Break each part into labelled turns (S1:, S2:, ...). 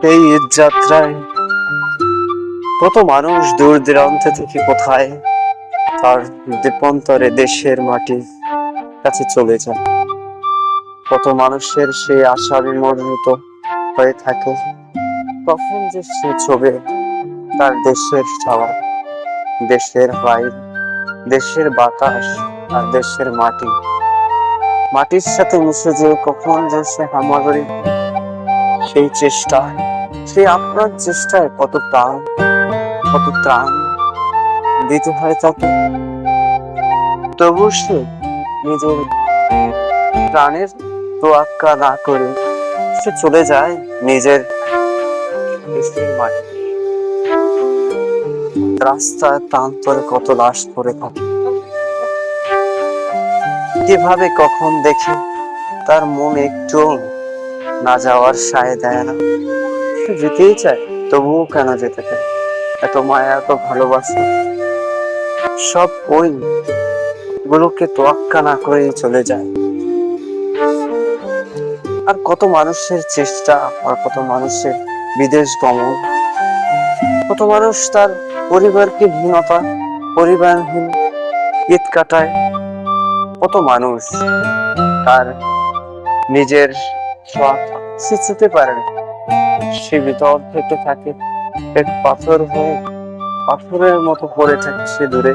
S1: এই ঈদ যাত্রায় কত মানুষ দূর দূরান্ত থেকে কোথায় তার দেশান্তরে দেশের মাটির কাছে চলে যায়। কত মানুষের সেই আশা বিমর্মিত হয়ে থাকে, কখন যে সে ছবে তার দেশের ছাওয়া, দেশের বাইরে, দেশের বাতাস আর দেশের মাটির সাথে মিশে যে কখন যে সে হামাগুড়ি, সেই চেষ্টা, সেই আপনার চেষ্টায় কত প্রাণ, কত ত্রাণ দিতে হয় তাকে। তবু সে নিজের প্রাণের তোয়াক্কা না করে সে চলে যায় নিজের দেশের মাটি। রাস্তার প্রান্তরে কত লাশ পড়ে থাকে, কিভাবে কখন দেখে তার মন একটু না যাওয়ার সায় দেয় না। সে যেতেই চায়, তবুও কেন যেতে চায়? এত মায়া, এত ভালোবাসা, সব ওই গুলোকে তোয়াক্কা না করে চলে যায়। আর কত মানুষের চেষ্টা, আর কত মানুষের বিদেশ গমন, কত মানুষ তার পরিবারকে হীনতা, পরিবারহীন ঈদ কাটায়। কত মানুষ তার নিজের সে যেতে পারে না, সে ভিতর থেকে থাকে এক পাথর হয়ে, পাথরের মতো পড়ে থাকে সে দূরে।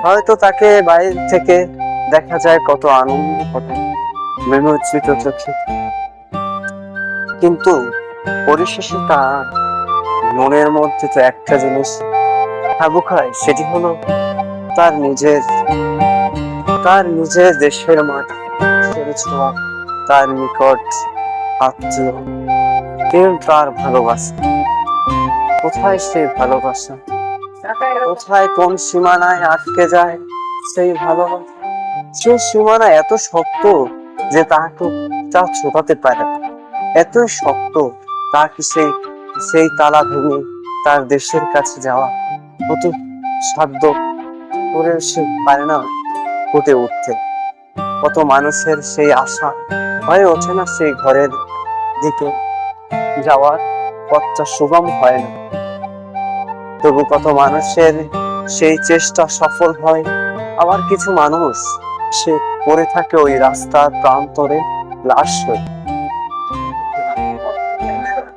S1: হয়তো তাকে বাইরে থেকে দেখা যায় কত আনন্দ, কত বিমোচিত চোখে, কিন্তু পরিশেষে তার মনের মধ্যে তো একটা জিনিস কাবু খায়, সেটি হলো তার নিজের দেশের মাটি, তার নিকট আত্মীয়, কেউ তার ভালোবাসা। কোথায় সেই ভালোবাসা? কোথায় কোন সীমানায় আটকে যায় সেই ভালোবাসা? সেই সীমানা এত শক্ত যে তাকে তা ছোটাতে পারে না, এত শক্ত তাকে সেই তালা ভেঙে তার দেশের কাছে যাওয়া কত সাধ্য করে সে পারে না ফুটে উঠতে। কত মানুষের সেই আশা হয়ে ওঠে না, সেই ঘরের দিকে যাওয়ার পথটা সুগম হয় না। তবু কত মানুষের সেই চেষ্টা সফল হয়, আবার কিছু মানুষ সে পড়ে থাকে ওই রাস্তার প্রান্তরে লাশ হয়ে।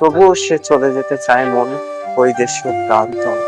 S1: তবুও সে চলে যেতে চায় মনে ওই দেশের প্রান্তরে।